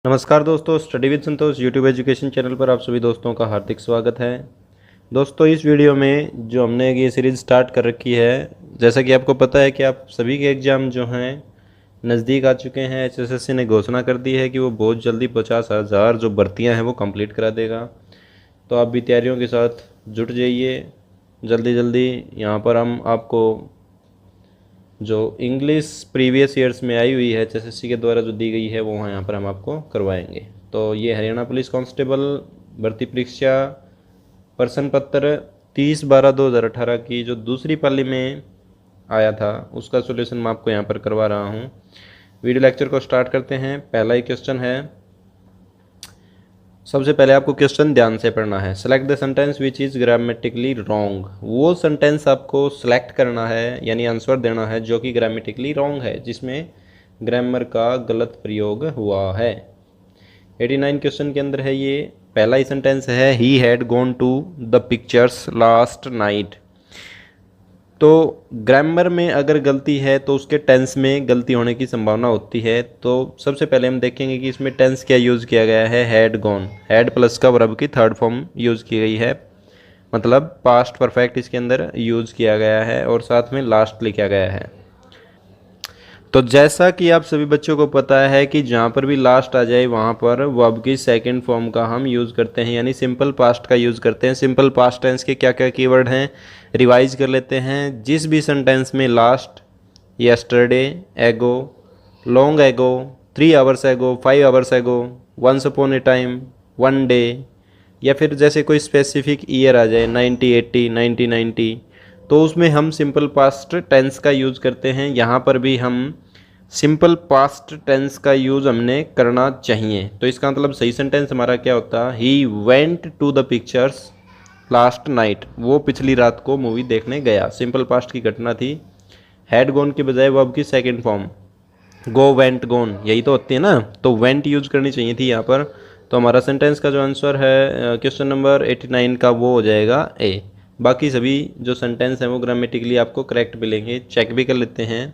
नमस्कार दोस्तों, study with Santosh YouTube education channel पर आप सभी दोस्तों का हार्दिक स्वागत है। दोस्तों, इस वीडियो में जो हमने ये सीरीज़ स्टार्ट कर रखी है, जैसा कि आपको पता है कि आप सभी के एग्ज़ाम जो हैं नज़दीक आ चुके हैं। एचएसएससी ने घोषणा कर दी है कि वो बहुत जल्दी 50,000 जो भर्तियाँ हैं वो कंप्लीट करा देगा। तो आप भी तैयारियों के साथ जुट जाइए जल्दी जल्दी। यहाँ पर हम आपको जो इंग्लिश प्रीवियस ईयर्स में आई हुई है एचएसएससी के द्वारा जो दी गई है वो यहाँ पर हम आपको करवाएंगे। तो ये हरियाणा पुलिस कांस्टेबल भर्ती परीक्षा प्रश्न पत्र 30/12/2018 की जो दूसरी पाली में आया था उसका सॉल्यूशन मैं आपको यहाँ पर करवा रहा हूँ। वीडियो लेक्चर को स्टार्ट करते हैं। पहला ही क्वेश्चन है। सबसे पहले आपको क्वेश्चन ध्यान से पढ़ना है। Select the sentence which is grammatically wrong. वो सेंटेंस आपको सेलेक्ट करना है, यानी आंसर देना है जो कि ग्रामेटिकली रॉन्ग है, जिसमें ग्रामर का गलत प्रयोग हुआ है। 89 क्वेश्चन के अंदर है ये। पहला ही सेंटेंस है, he had gone to the pictures last night. तो ग्रामर में अगर गलती है तो उसके टेंस में गलती होने की संभावना होती है। तो सबसे पहले हम देखेंगे कि इसमें टेंस क्या यूज़ किया गया है। हैड गॉन, हैड प्लस का वर्ब की थर्ड फॉर्म यूज़ की गई है, मतलब पास्ट परफेक्ट इसके अंदर यूज़ किया गया है और साथ में लास्ट लिखा गया है। तो जैसा कि आप सभी बच्चों को पता है कि जहाँ पर भी लास्ट आ जाए वहाँ पर वर्ब की सेकंड फॉर्म का हम यूज़ करते हैं, यानी सिंपल पास्ट का यूज़ करते हैं। सिंपल पास्ट टेंस के क्या क्या कीवर्ड हैं रिवाइज कर लेते हैं। जिस भी सेंटेंस में लास्ट, यस्टरडे, एगो, लॉन्ग एगो, 3 आवर्स एगो, 5 hours ago, once upon a time, one day, या फिर जैसे कोई स्पेसिफिक ईयर आ जाए 90, 80, 90, 90, तो उसमें हम सिंपल पास्ट टेंस का यूज़ करते हैं। यहाँ पर भी हम सिंपल पास्ट टेंस का यूज़ हमने करना चाहिए। तो इसका मतलब सही सेंटेंस हमारा क्या होता है, he went to the pictures last night. वो पिछली रात को मूवी देखने गया। सिंपल पास्ट की घटना थी। हैड गॉन के बजाय वर्ब की सेकंड फॉर्म गो, वेंट, गॉन, यही तो होती है ना। तो वेंट यूज़ करनी चाहिए थी यहाँ पर। तो हमारा सेंटेंस का जो आंसर है क्वेश्चन नंबर 89 का वो हो जाएगा ए। बाकी सभी जो सेंटेंस हैं वो ग्रामेटिकली आपको करेक्ट मिलेंगे। चेक भी कर लेते हैं।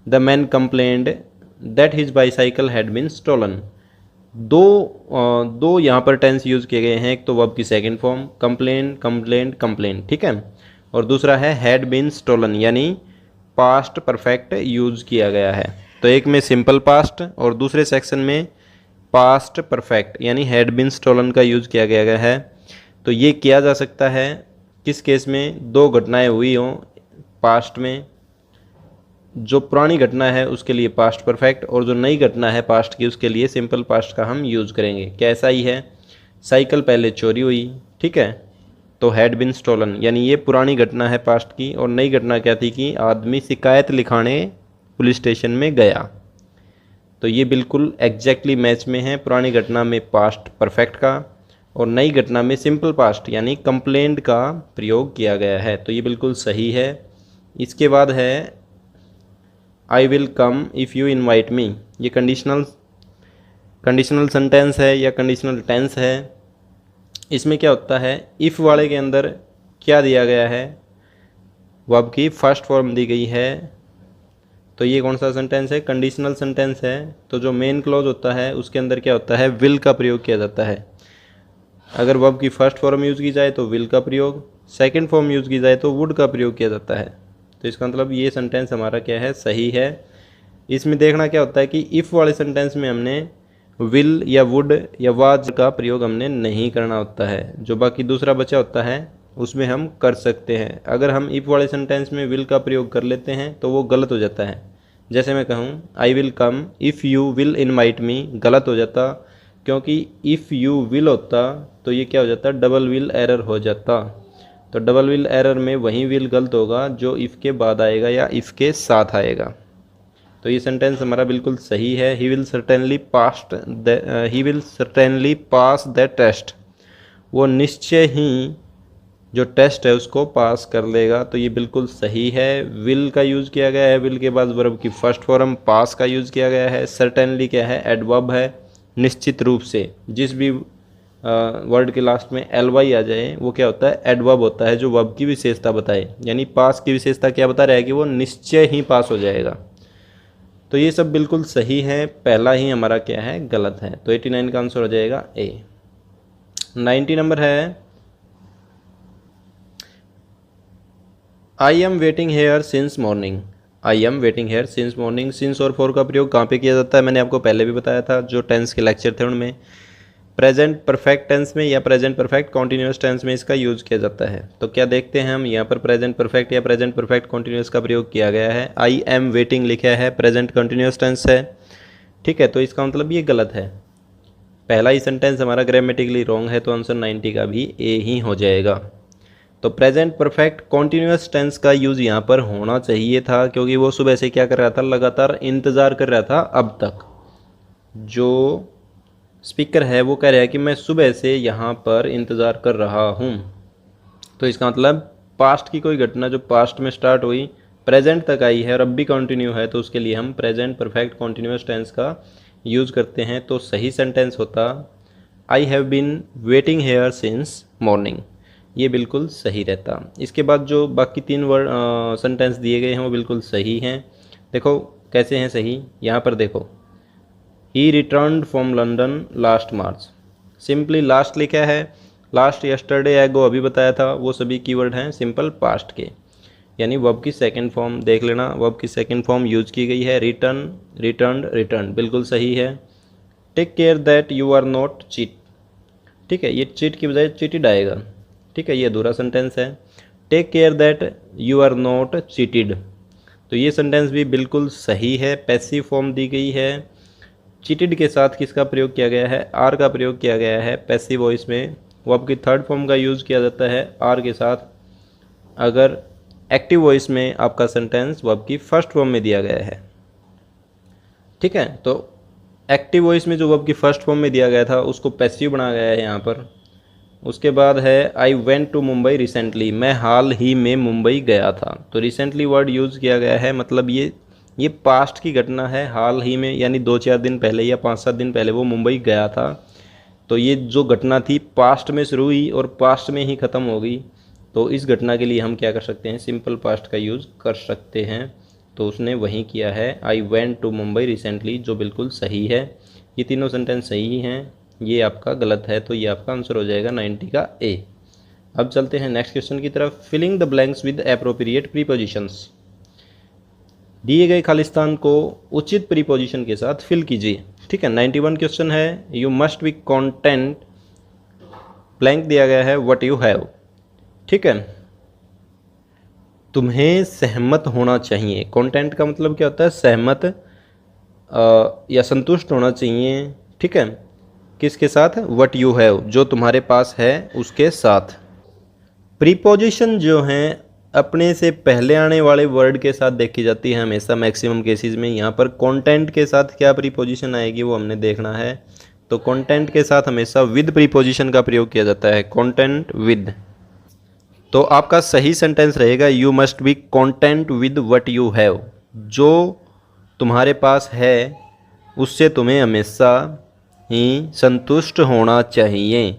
The man complained that his bicycle had been stolen. दो यहाँ पर टेंस यूज़ किए गए हैं। एक तो वर्ब की second form complain, complaint, complain, ठीक है, और दूसरा है हैड बीन स्टोलन, यानी पास्ट परफेक्ट यूज़ किया गया है। तो एक में सिंपल पास्ट और दूसरे सेक्शन में पास्ट परफेक्ट यानी हैड बीन स्टोलन का यूज़ किया गया है। तो ये किया जा सकता है किस केस में, दो घटनाएं हुई हों पास्ट में। जो पुरानी घटना है उसके लिए पास्ट परफेक्ट और जो नई घटना है पास्ट की उसके लिए सिंपल पास्ट का हम यूज़ करेंगे। कैसा ही है, साइकिल पहले चोरी हुई, ठीक है, तो हैड बिन स्टोलन, यानी ये पुरानी घटना है पास्ट की, और नई घटना क्या थी कि आदमी शिकायत लिखाने पुलिस स्टेशन में गया। तो ये बिल्कुल एग्जैक्टली मैच में है। पुरानी घटना में पास्ट परफेक्ट का और नई घटना में सिंपल पास्ट यानी कंप्लेंट का प्रयोग किया गया है। तो ये बिल्कुल सही है। इसके बाद है I will come if you invite me. ये कंडीशनल सेंटेंस है या कंडीशनल टेंस है। इसमें क्या होता है, इफ़ वाले के अंदर क्या दिया गया है, वर्ब की फर्स्ट फॉर्म दी गई है। तो ये कौन सा सेंटेंस है, कंडीशनल सेंटेंस है। तो जो मेन क्लॉज होता है उसके अंदर क्या होता है, विल का प्रयोग किया जाता है। अगर वर्ब की फर्स्ट फॉर्म यूज़ की जाए तो विल का प्रयोग, सेकंड फॉर्म यूज़ की जाए तो वुड का प्रयोग किया जाता है। तो इसका मतलब ये सेंटेंस हमारा क्या है, सही है। इसमें देखना क्या होता है कि इफ़ वाले सेंटेंस में हमने विल या वुड या वाज का प्रयोग हमने नहीं करना होता है। जो बाकी दूसरा बचा होता है उसमें हम कर सकते हैं। अगर हम इफ़ वाले सेंटेंस में विल का प्रयोग कर लेते हैं तो वो गलत हो जाता है। जैसे मैं कहूँ I will come if you will invite me, गलत हो जाता, क्योंकि इफ़ यू विल होता तो ये क्या हो जाता, डबल विल एरर हो जाता। तो डबल विल एरर में वही विल गलत होगा जो इफ़ के बाद आएगा या इफ़ के साथ आएगा। तो ये सेंटेंस हमारा बिल्कुल सही है। He will certainly pass the test. वो निश्चय ही जो टेस्ट है उसको पास कर लेगा। तो ये बिल्कुल सही है। विल का यूज़ किया गया है, विल के बाद वर्ब की फर्स्ट फॉर्म पास का यूज़ किया गया है। सर्टेनली क्या है, एडवर्ब है, निश्चित रूप से। जिस भी वर्ड के लास्ट में ly आ जाए वो क्या होता है, एडवर्ब होता है, जो वर्ब की विशेषता बताए। यानी पास की विशेषता क्या बता रहा है कि वो निश्चय ही पास हो जाएगा। तो ये सब बिल्कुल सही है, पहला ही हमारा क्या है, गलत है। तो 89 का आंसर हो जाएगा ए। 90 नंबर है I am waiting here since morning. I am waiting here since morning, since और फॉर का प्रयोग कहाँ पे किया जाता है, मैंने आपको पहले भी बताया था जो टेंस के लेक्चर थे उनमें। प्रेजेंट परफेक्ट टेंस में या प्रेजेंट परफेक्ट कॉन्टिन्यूस टेंस में इसका यूज़ किया जाता है। तो क्या देखते हैं हम, यहाँ पर प्रेजेंट परफेक्ट या प्रेजेंट परफेक्ट कॉन्टिन्यूस का प्रयोग किया गया है। आई एम वेटिंग लिखा है, प्रेजेंट कॉन्टिन्यूस टेंस है, ठीक है। तो इसका मतलब ये गलत है, पहला ही सेंटेंस हमारा ग्रामेटिकली रॉन्ग है, तो आंसर 90 का भी ए ही हो जाएगा। तो प्रेजेंट परफेक्ट कॉन्टिन्यूस टेंस का यूज़ यहाँ पर होना चाहिए था, क्योंकि वो सुबह से क्या कर रहा था, लगातार इंतज़ार कर रहा था। अब तक जो स्पीकर है वो कह रहा है कि मैं सुबह से यहाँ पर इंतज़ार कर रहा हूँ। तो इसका मतलब पास्ट की कोई घटना जो पास्ट में स्टार्ट हुई प्रेजेंट तक आई है और अब भी कंटिन्यू है, तो उसके लिए हम प्रेजेंट परफेक्ट कॉन्टिन्यूस टेंस का यूज़ करते हैं। तो सही सेंटेंस होता I have been waiting here since morning, ये बिल्कुल सही रहता। इसके बाद जो बाकी 3 वर्ड सेंटेंस दिए गए हैं वो बिल्कुल सही हैं। देखो कैसे हैं सही, यहाँ पर देखो, he returned from London last March, simply last लिखा है, लास्ट यस्टरडे एगो अभी बताया था, वो सभी कीवर्ड हैं सिंपल पास्ट के, यानी वर्ब की सेकंड फॉर्म देख लेना, वर्ब की सेकंड फॉर्म यूज की गई है। रिटर्न, रिटर्नड, रिटर्न बिल्कुल सही है। Take care that you are not cheat, ठीक है, ये चीट की बजाय चीटेड आएगा, ठीक है, ये अधूरा सेंटेंस है। Take care that you are not cheated, तो ये सेंटेंस भी बिल्कुल सही है, पैसिव फॉर्म दी गई है। चीटेड के साथ किसका प्रयोग किया गया है, आर का प्रयोग किया गया है पैसिव वॉइस में। वर्ब की थर्ड फॉर्म का यूज़ किया जाता है आर के साथ। अगर एक्टिव वॉइस में आपका सेंटेंस वर्ब की फर्स्ट फॉर्म में दिया गया है, ठीक है, तो एक्टिव वॉइस में जो वर्ब की फर्स्ट फॉर्म में दिया गया था उसको पैसिव बनाया गया है यहाँ पर। उसके बाद है I went to Mumbai recently, मैं हाल ही में मुंबई गया था। तो रिसेंटली वर्ड यूज़ किया गया है, मतलब ये पास्ट की घटना है, हाल ही में यानी 2-4 दिन पहले या 5-7 दिन पहले वो मुंबई गया था। तो ये जो घटना थी पास्ट में शुरू हुई और पास्ट में ही ख़त्म हो गई, तो इस घटना के लिए हम क्या कर सकते हैं, सिंपल पास्ट का यूज़ कर सकते हैं। तो उसने वही किया है, I went to Mumbai recently, जो बिल्कुल सही है। ये तीनों सेंटेंस सही हैं, ये आपका गलत है, तो ये आपका आंसर हो जाएगा 90 का ए। अब चलते हैं नेक्स्ट क्वेश्चन की तरफ। Filling the blanks with appropriate prepositions, दिए गए खालिस्तान को उचित प्रीपोजिशन के साथ फिल कीजिए, ठीक है। 91 क्वेश्चन है, you must be content, blank दिया गया है व्हाट यू हैव, ठीक है, तुम्हें सहमत होना चाहिए। कॉन्टेंट का मतलब क्या होता है, सहमत या संतुष्ट होना चाहिए, ठीक है, किसके साथ, व्हाट यू हैव, जो तुम्हारे पास है उसके साथ। प्रीपोजिशन जो हैं अपने से पहले आने वाले वर्ड के साथ देखी जाती है हमेशा मैक्सिमम केसेस में। यहाँ पर कंटेंट के साथ क्या प्रीपोजिशन आएगी वो हमने देखना है। तो कंटेंट के साथ हमेशा विद प्रीपोजिशन का प्रयोग किया जाता है, कंटेंट विद। तो आपका सही सेंटेंस रहेगा you must be content with what you have, जो तुम्हारे पास है उससे तुम्हें हमेशा ही संतुष्ट होना चाहिए।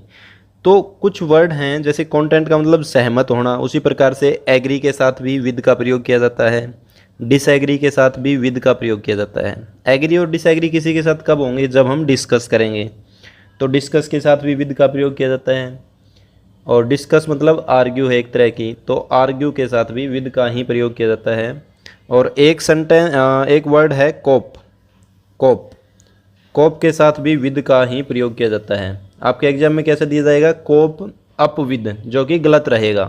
तो कुछ वर्ड हैं जैसे कंटेंट का मतलब सहमत होना, उसी प्रकार से एग्री के साथ भी विद का प्रयोग किया जाता है, डिसएग्री के साथ भी विद का प्रयोग किया जाता है। एग्री और डिसएग्री किसी के साथ कब होंगे, जब हम डिस्कस करेंगे, तो डिस्कस के साथ भी विद का प्रयोग किया जाता है। और डिस्कस मतलब आर्ग्यू है एक तरह की, तो आर्ग्यू के साथ भी विद का ही प्रयोग किया जाता है। और एक वर्ड है कोप, कोप, कोप के साथ भी विद का ही प्रयोग किया जाता है। आपके एग्जाम में कैसे दिया जाएगा, कोप अप विद, जो कि गलत रहेगा।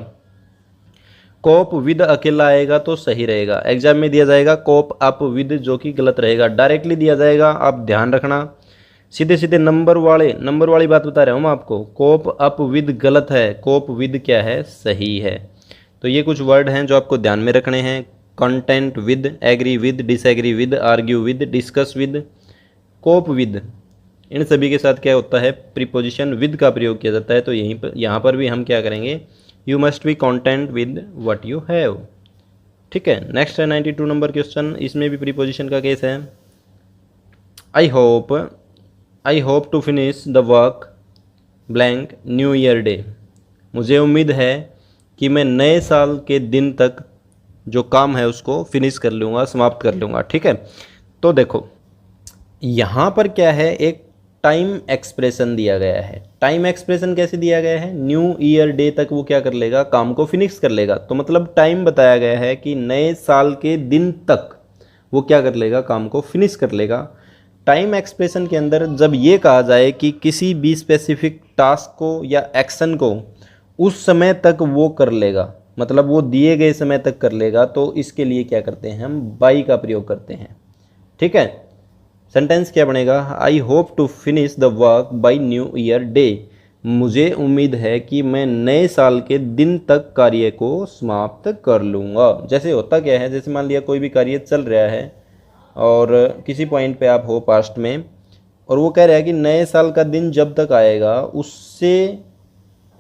कोप विद अकेला आएगा तो सही रहेगा, एग्जाम में दिया जाएगा कोप अप विद, जो कि गलत रहेगा। डायरेक्टली दिया जाएगा, आप ध्यान रखना, सीधे सीधे नंबर वाली बात बता रहा हूँ मैं आपको। कोप अप विद गलत है, कोप विद क्या है, सही है। तो ये कुछ वर्ड हैं जो आपको ध्यान में रखने हैं, content with, agree with, disagree with, argue with, discuss with, cope with, इन सभी के साथ क्या होता है, प्रीपोजिशन विद का प्रयोग किया जाता है। तो यहाँ पर भी हम क्या करेंगे, you must be content with what you have, ठीक है। नेक्स्ट है 92 नंबर क्वेश्चन, इसमें भी प्रीपोजिशन का केस है। I hope to finish the work blank new year day, मुझे उम्मीद है कि मैं नए साल के दिन तक जो काम है उसको फिनिश कर लूँगा, समाप्त कर लूँगा, ठीक है। तो देखो यहाँ पर क्या है, एक टाइम एक्सप्रेशन दिया गया है। टाइम एक्सप्रेशन कैसे दिया गया है, न्यू ईयर डे तक वो क्या कर लेगा, काम को फिनिश कर लेगा। तो मतलब टाइम बताया गया है कि नए साल के दिन तक वो क्या कर लेगा, काम को फिनिश कर लेगा। टाइम एक्सप्रेशन के अंदर जब ये कहा जाए कि किसी भी स्पेसिफिक टास्क को या एक्शन को उस समय तक वो कर लेगा, मतलब वो दिए गए समय तक कर लेगा, तो इसके लिए क्या करते हैं, हम बाई का प्रयोग करते हैं। ठीक है, सेंटेंस क्या बनेगा, I hope to finish the work by new year day. मुझे उम्मीद है कि मैं नए साल के दिन तक कार्य को समाप्त कर लूँगा। जैसे होता क्या है, जैसे मान लिया कोई भी कार्य चल रहा है और किसी पॉइंट पे आप हो पास्ट में, और वो कह रहा है कि नए साल का दिन जब तक आएगा उससे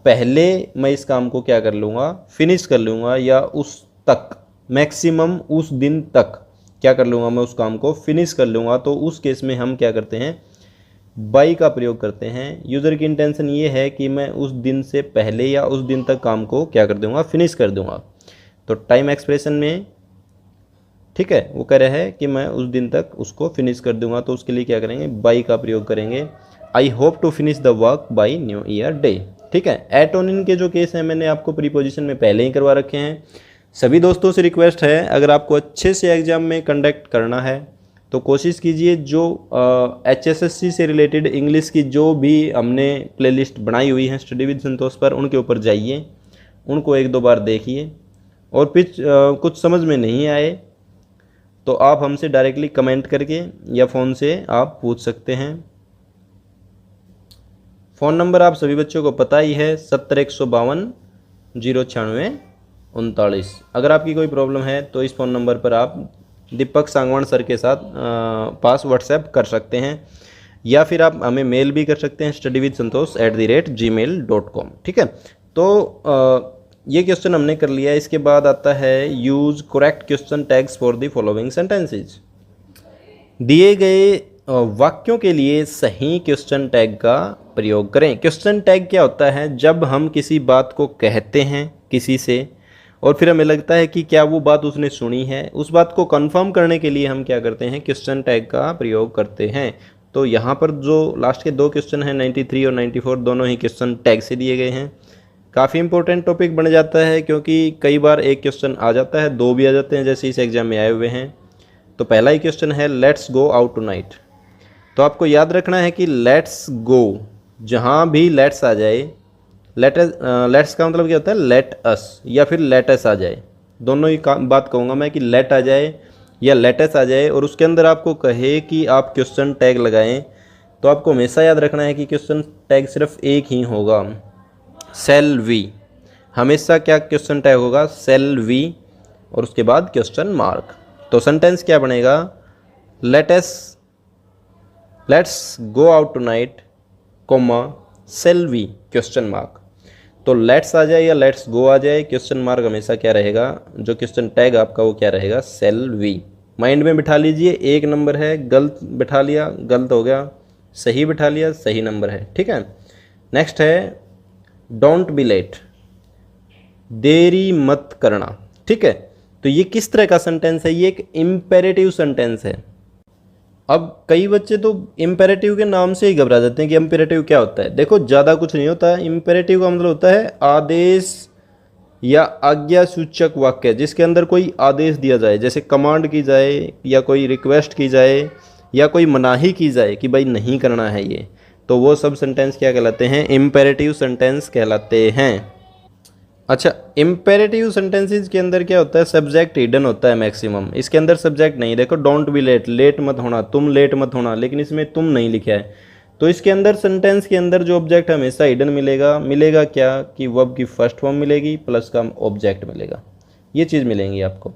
पहले मैं इस काम को क्या कर लूँगा, फिनिश कर लूँगा, या उस तक मैक्सिमम उस दिन तक क्या कर लूँगा, मैं उस काम को फिनिश कर लूँगा। तो उस केस में हम क्या करते हैं, बाई का प्रयोग करते हैं। यूज़र की इंटेंशन ये है कि मैं उस दिन से पहले या उस दिन तक काम को क्या कर दूँगा, फिनिश कर दूँगा। तो टाइम एक्सप्रेशन में ठीक है, वो कह रहा है कि मैं उस दिन तक उसको फिनिश कर दूँगा, तो उसके लिए क्या करेंगे, बाई का प्रयोग करेंगे। I hope to finish the work by new year day. ठीक है, एट ऑन इन के जो केस हैं मैंने आपको प्रीपोजिशन में पहले ही करवा रखे हैं। सभी दोस्तों से रिक्वेस्ट है, अगर आपको अच्छे से एग्जाम में कंडक्ट करना है तो कोशिश कीजिए जो HSSC से रिलेटेड इंग्लिश की जो भी हमने प्लेलिस्ट बनाई हुई हैं स्टडी विद संतोष पर, उनके ऊपर जाइए, उनको एक दो बार देखिए, और फिर कुछ समझ में नहीं आए तो आप हमसे डायरेक्टली कमेंट करके या फ़ोन से आप पूछ सकते हैं। फ़ोन नंबर आप सभी बच्चों को पता ही है, 70-152-096-39। अगर आपकी कोई प्रॉब्लम है तो इस फ़ोन नंबर पर आप दीपक सांगवान सर के साथ पास व्हाट्सएप कर सकते हैं, या फिर आप हमें मेल भी कर सकते हैं studyvidsantosh@gmail.com। ठीक है, तो ये क्वेश्चन हमने कर लिया। इसके बाद आता है use correct question tags for the following sentences. दिए गए वाक्यों के लिए सही क्वेश्चन टैग का प्रयोग करें। क्वेश्चन टैग क्या होता है, जब हम किसी बात को कहते हैं किसी से और फिर हमें लगता है कि क्या वो बात उसने सुनी है, उस बात को कंफर्म करने के लिए हम क्या करते हैं, क्वेश्चन टैग का प्रयोग करते हैं। तो यहाँ पर जो लास्ट के दो क्वेश्चन हैं 93 और 94, दोनों ही क्वेश्चन टैग से दिए गए हैं। काफ़ी इंपॉर्टेंट टॉपिक बन जाता है, क्योंकि कई बार एक क्वेश्चन आ जाता है, दो भी आ जाते हैं, जैसे इस एग्जाम में आए हुए हैं। तो पहला ही क्वेश्चन है लेट्स गो आउट टुनाइट। तो आपको याद रखना है कि लेट्स गो, जहाँ भी लेट्स आ जाए, लेट्स का मतलब क्या होता है, लेट अस या फिर लेट अस आ जाए, दोनों ही बात कहूँगा मैं कि लेट आ जाए या लेट अस आ जाए, और उसके अंदर आपको कहे कि आप क्वेश्चन टैग लगाएं, तो आपको हमेशा याद रखना है कि क्वेश्चन टैग सिर्फ एक ही होगा, सेल वी। हमेशा क्या क्वेश्चन टैग होगा, सेल वी, और उसके बाद क्वेश्चन मार्क। तो सेंटेंस क्या बनेगा, let's go out tonight, comma shall we question mark. तो लेट्स आ जाए या लेट्स गो आ जाए, क्वेश्चन मार्क हमेशा क्या रहेगा, जो क्वेश्चन टैग आपका वो क्या रहेगा, सेल वी। माइंड में बिठा लीजिए, एक नंबर है, गलत बिठा लिया गलत हो गया, सही बिठा लिया सही नंबर है। ठीक है, नेक्स्ट है डोंट बी लेट, देरी मत करना। ठीक है, तो ये किस तरह का सेंटेंस है, ये एक इम्पेरेटिव सेंटेंस है। अब कई बच्चे तो इम्पेरेटिव के नाम से ही घबरा जाते हैं कि इम्पेरेटिव क्या होता है। देखो ज़्यादा कुछ नहीं होता है, इम्पेरेटिव का मतलब होता है आदेश या आज्ञा सूचक वाक्य, जिसके अंदर कोई आदेश दिया जाए, जैसे कमांड की जाए या कोई रिक्वेस्ट की जाए या कोई मनाही की जाए कि भाई नहीं करना है ये, तो वो सब सेंटेंस क्या कहलाते हैं, इम्पेरेटिव सेंटेंस कहलाते हैं। अच्छा, इम्पेरेटिव सेंटेंसेस के अंदर क्या होता है, सब्जेक्ट हिडन होता है मैक्सिमम, इसके अंदर सब्जेक्ट नहीं। देखो डोंट बी लेट, लेट मत होना, तुम लेट मत होना, लेकिन इसमें तुम नहीं लिखा है, तो इसके अंदर सेंटेंस के अंदर जो ऑब्जेक्ट हमेशा हिडन मिलेगा क्या, कि वर्ब की फर्स्ट फॉर्म मिलेगी प्लस का ऑब्जेक्ट मिलेगा, ये चीज़ मिलेंगी आपको।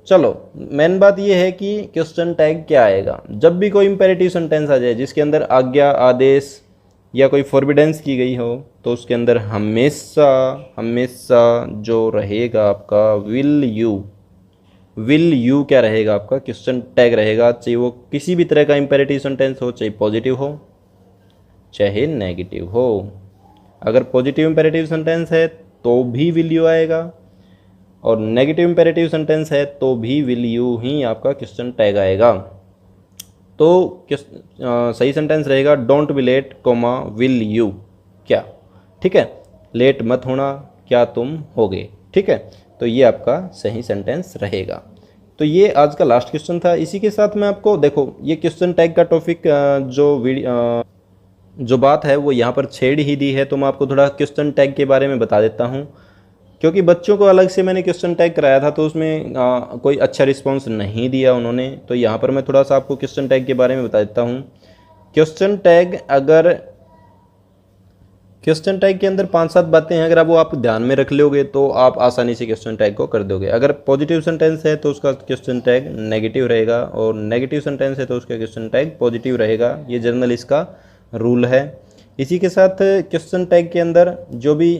चलो, मेन बात ये है कि क्वेश्चन टैग क्या आएगा, जब भी कोई इम्पेरेटिव सेंटेंस आ जाए जिसके अंदर आज्ञा आदेश या कोई फॉरबिडेंस की गई हो, तो उसके अंदर हमेशा जो रहेगा आपका विल यू क्या रहेगा आपका, क्वेश्चन टैग रहेगा, चाहे वो किसी भी तरह का इम्पेरेटिव सेंटेंस हो, चाहे पॉजिटिव हो चाहे नेगेटिव हो। अगर पॉजिटिव इम्पेरेटिव सेंटेंस है तो भी विल यू आएगा, और नेगेटिव इम्पेरेटिव सेंटेंस है तो भी विल यू ही आपका क्वेश्चन टैग आएगा। तो सही सेंटेंस रहेगा don't be late comma will you, क्या, ठीक है, लेट मत होना, क्या तुम होगे, ठीक है। तो ये आपका सही सेंटेंस रहेगा। तो ये आज का लास्ट क्वेश्चन था। इसी के साथ मैं आपको देखो ये क्वेश्चन टैग का टॉपिक जो बात है वो यहाँ पर छेड़ ही दी है, तो मैं आपको थोड़ा क्वेश्चन टैग के बारे में बता देता हूँ। क्योंकि बच्चों को अलग से मैंने क्वेश्चन टैग कराया था तो उसमें कोई अच्छा रिस्पांस नहीं दिया उन्होंने, तो यहाँ पर मैं थोड़ा सा आपको क्वेश्चन टैग के बारे में बता देता हूँ। क्वेश्चन टैग के अंदर 5-7 बातें हैं, अगर वो आप ध्यान में रख लोगे तो आप आसानी से क्वेश्चन टैग को कर दोगे। अगर पॉजिटिव सेंटेंस है तो उसका क्वेश्चन टैग नेगेटिव रहेगा, और नेगेटिव सेंटेंस है तो उसका क्वेश्चन टैग पॉजिटिव रहेगा। ये जनरल इसका रूल है। इसी के साथ क्वेश्चन टैग के अंदर जो भी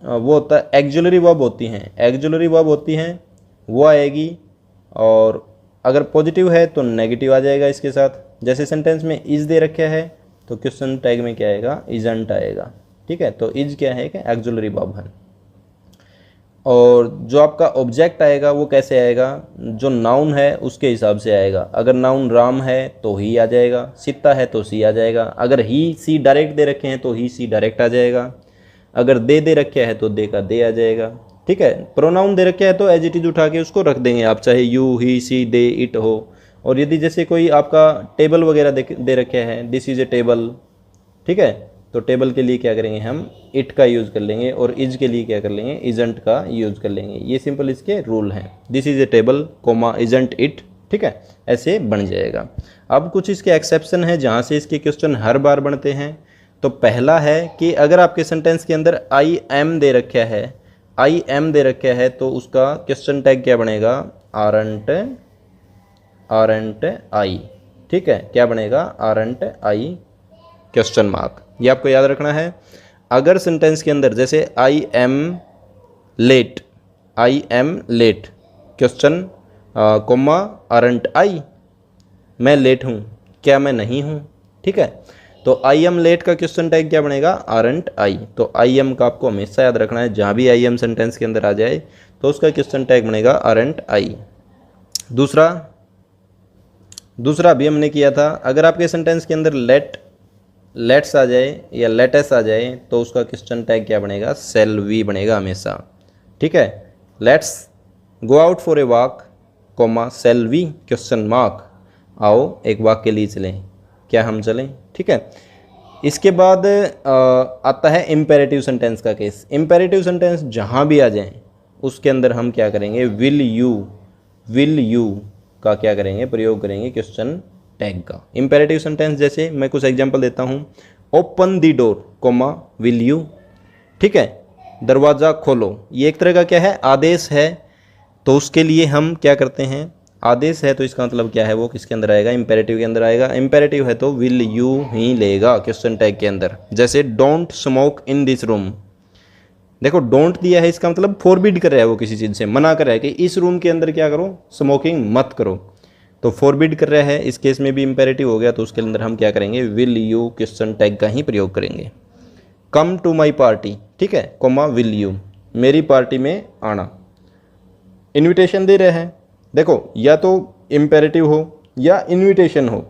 वो होता है एक्जुलरी वर्ब होती हैं वो आएगी, और अगर पॉजिटिव है तो नेगेटिव आ जाएगा इसके साथ। जैसे सेंटेंस में इज दे रखा है तो क्वेश्चन टैग में क्या आएगा, इजंट आएगा, ठीक है। तो इज क्या है कि एक्जुलरी वर्ब है। और जो आपका ऑब्जेक्ट आएगा वो कैसे आएगा, जो नाउन है उसके हिसाब से आएगा। अगर नाउन राम है तो ही आ जाएगा, सीता है तो सी आ जाएगा। अगर ही सी डायरेक्ट दे रखे हैं तो ही सी डायरेक्ट आ जाएगा। अगर दे रखे है तो दे का दे आ जाएगा, ठीक है। प्रोनाउन दे रखे है तो एज इट इज उठा के उसको रख देंगे आप, चाहे you he C they it हो। और यदि जैसे कोई आपका टेबल वगैरह दे रखे हैं, दिस इज़ ए टेबल, ठीक है, तो टेबल के लिए क्या करेंगे हम इट का यूज़ कर लेंगे, और इज के लिए क्या कर लेंगे, इजंट का यूज़ कर लेंगे। ये सिंपल इसके रूल हैं। This is a table comma isn't it, ठीक है, ऐसे बन जाएगा। अब कुछ इसके एक्सेप्शन हैं जहाँ से इसके क्वेश्चन हर बार बनते हैं। तो पहला है कि अगर आपके सेंटेंस के अंदर आई एम दे रखा है तो उसका क्वेश्चन टैग क्या बनेगा, आरंट आई, ठीक है, क्या बनेगा, आरंट आई क्वेश्चन मार्क। ये आपको याद रखना है। अगर सेंटेंस के अंदर जैसे I am late question comma aren't I, मैं लेट हूँ, क्या मैं नहीं हूँ, ठीक है। तो आई एम लेट का क्वेश्चन टैग क्या बनेगा, आरंट आई। तो आई एम का आपको हमेशा याद रखना है, जहाँ भी आई एम सेंटेंस के अंदर आ जाए तो उसका क्वेश्चन टैग बनेगा आरंट आई। दूसरा भी हमने किया था, अगर आपके सेंटेंस के अंदर लेट्स आ जाए या लेटेस आ जाए तो उसका क्वेश्चन टैग क्या बनेगा, सेल वी बनेगा हमेशा, ठीक है। Let's go out for a walk comma shall we question mark, आओ एक वॉक के लिए चलें, क्या हम चलें, ठीक है। इसके बाद आता है इम्पेरेटिव सेंटेंस का केस। इम्पेरेटिव सेंटेंस जहाँ भी आ जाए उसके अंदर हम क्या करेंगे, विल यू का क्या करेंगे, प्रयोग करेंगे क्वेश्चन टैग का। इम्पेरेटिव सेंटेंस जैसे मैं कुछ एग्जांपल देता हूँ, open the door comma will you, ठीक है, दरवाज़ा खोलो। ये एक तरह का क्या है, आदेश है, तो उसके लिए हम क्या करते हैं, आदेश है तो इसका मतलब क्या है, वो किसके अंदर आएगा, इम्पेरेटिव के अंदर आएगा। इम्पेरेटिव है तो विल यू ही लेगा क्वेश्चन टैग के अंदर। जैसे don't smoke in this room, देखो डोंट दिया है, इसका मतलब फॉरबिड कर रहा है, वो किसी चीज़ से मना कर रहा है कि इस रूम के अंदर क्या करो, स्मोकिंग मत करो, तो फॉरबिड कर रहा है। इस केस में भी इम्पेरेटिव हो गया, तो उसके अंदर हम क्या करेंगे, विल यू क्वेश्चन टैग का ही प्रयोग करेंगे। कम टू माई पार्टी, ठीक है, कोमा विल यू, मेरी पार्टी में आना। इन्विटेशन दे रहे हैं, देखो या तो इम्पेरेटिव हो या इन्विटेशन हो।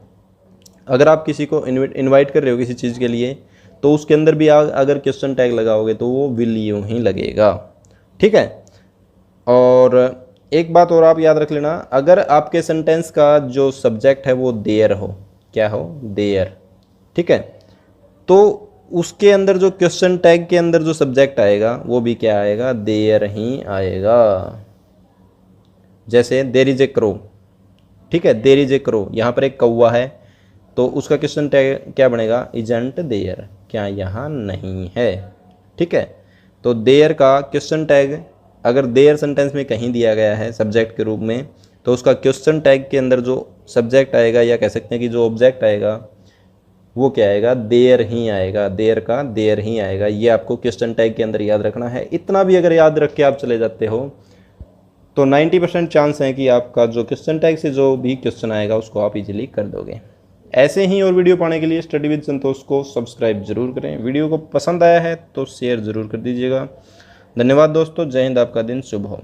अगर आप किसी को इनवाइट कर रहे हो किसी चीज़ के लिए तो उसके अंदर भी अगर क्वेश्चन टैग लगाओगे तो वो विल यू ही लगेगा, ठीक है। और एक बात और आप याद रख लेना, अगर आपके सेंटेंस का जो सब्जेक्ट है वो देयर हो, क्या हो, देयर, ठीक है, तो उसके अंदर जो क्वेश्चन टैग के अंदर जो सब्जेक्ट आएगा वो भी क्या आएगा, देयर ही आएगा। जैसे देयर इज ए क्रो, ठीक है, देयर इज ए क्रो, यहाँ पर एक कौवा है तो उसका क्वेश्चन टैग क्या बनेगा, इजंट देयर, क्या यहाँ नहीं है, ठीक है। तो देयर का क्वेश्चन टैग अगर देयर सेंटेंस में कहीं दिया गया है सब्जेक्ट के रूप में तो उसका क्वेश्चन टैग के अंदर जो सब्जेक्ट आएगा या कह सकते हैं कि जो ऑब्जेक्ट आएगा वो क्या आएगा, देयर ही आएगा, देयर का देयर ही आएगा। ये आपको क्वेश्चन टैग के अंदर याद रखना है। इतना भी अगर याद रख के आप चले जाते हो तो 90% चांस है कि आपका जो क्वेश्चन टैग से जो भी क्वेश्चन आएगा उसको आप इजीली कर दोगे। ऐसे ही और वीडियो पाने के लिए स्टडी विद संतोष को सब्सक्राइब जरूर करें। वीडियो को पसंद आया है तो शेयर ज़रूर कर दीजिएगा। धन्यवाद दोस्तों, जय हिंद, आपका दिन शुभ हो।